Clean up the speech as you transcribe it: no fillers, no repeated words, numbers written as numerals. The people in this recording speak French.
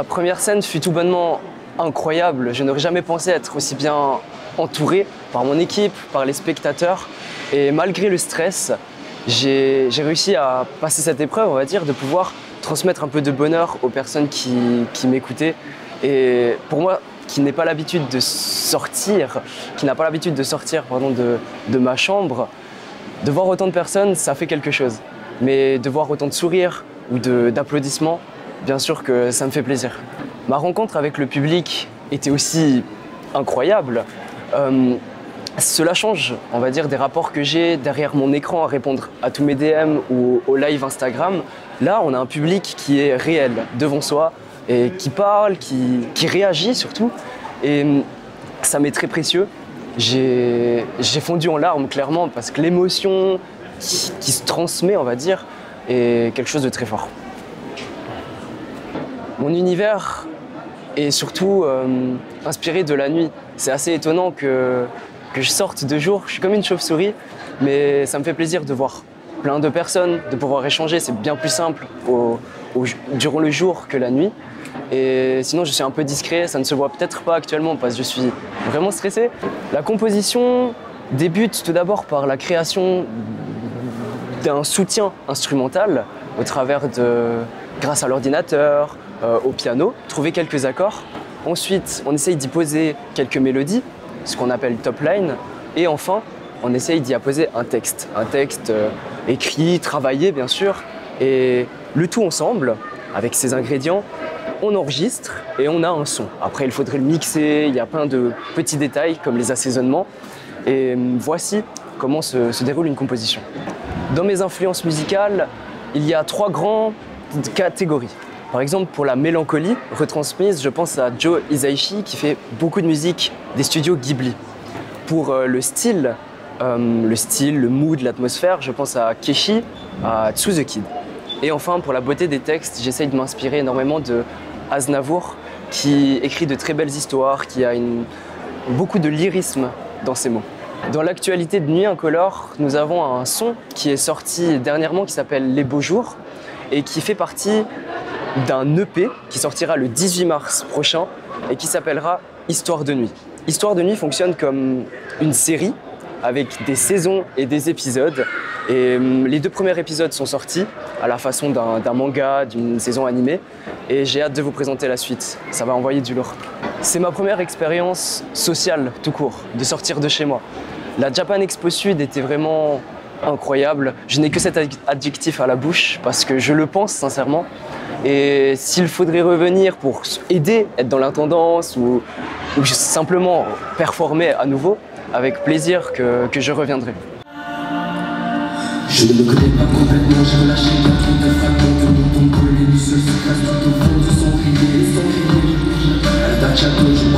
Ma première scène fut tout bonnement incroyable. Je n'aurais jamais pensé être aussi bien entouré par mon équipe, par les spectateurs. Et malgré le stress, j'ai réussi à passer cette épreuve, on va dire, de pouvoir transmettre un peu de bonheur aux personnes qui m'écoutaient. Et pour moi, qui n'a pas l'habitude de sortir, de ma chambre, de voir autant de personnes, ça fait quelque chose. Mais de voir autant de sourires ou d'applaudissements, bien sûr que ça me fait plaisir. Ma rencontre avec le public était aussi incroyable. Cela change, on va dire, des rapports que j'ai derrière mon écran à répondre à tous mes DM ou au live Instagram. Là, on a un public qui est réel, devant soi, et qui parle, qui réagit surtout. Et ça m'est très précieux. J'ai fondu en larmes, clairement, parce que l'émotion qui se transmet, on va dire, est quelque chose de très fort. Mon univers est surtout inspiré de la nuit. C'est assez étonnant que je sorte de jour, je suis comme une chauve-souris, mais ça me fait plaisir de voir plein de personnes, de pouvoir échanger. C'est bien plus simple durant le jour que la nuit. Et sinon, je suis un peu discret, ça ne se voit peut-être pas actuellement parce que je suis vraiment stressé. La composition débute tout d'abord par la création d'un soutien instrumental au travers grâce à l'ordinateur, au piano, trouver quelques accords. Ensuite, on essaye d'y poser quelques mélodies, ce qu'on appelle top line. Et enfin, on essaye d'y apposer un texte écrit, travaillé bien sûr. Et le tout ensemble, avec ces ingrédients, on enregistre et on a un son. Après, il faudrait le mixer, il y a plein de petits détails comme les assaisonnements. Et voici comment se déroule une composition. Dans mes influences musicales, il y a 3 grandes catégories. Par exemple, pour la mélancolie retransmise, je pense à Joe Hisaishi qui fait beaucoup de musique des studios Ghibli. Pour le style, le mood, l'atmosphère, je pense à Keshi, à To The Kid. Et enfin, pour la beauté des textes, j'essaye de m'inspirer énormément de Aznavour qui écrit de très belles histoires, qui a beaucoup de lyrisme dans ses mots. Dans l'actualité de Nuit Incolore, nous avons un son qui est sorti dernièrement qui s'appelle Les Beaux Jours et qui fait partie d'un EP qui sortira le 18 mars prochain et qui s'appellera Histoire de Nuit. Histoire de Nuit fonctionne comme une série avec des saisons et des épisodes. Et les 2 premiers épisodes sont sortis à la façon d'un manga, d'une saison animée. Et j'ai hâte de vous présenter la suite. Ça va envoyer du lourd. C'est ma première expérience sociale tout court, de sortir de chez moi. La Japan Expo Sud était vraiment incroyable. Je n'ai que cet adjectif à la bouche parce que je le pense sincèrement. Et s'il faudrait revenir pour aider, être dans l'intendance ou simplement performer à nouveau, avec plaisir que je reviendrai. Je ne me connais pas complètement, j'ai relâché un truc de fragments que mon ton collé, lui seul se casse tout au fond de son rivier, sans rivier. Elle tâche à gauche.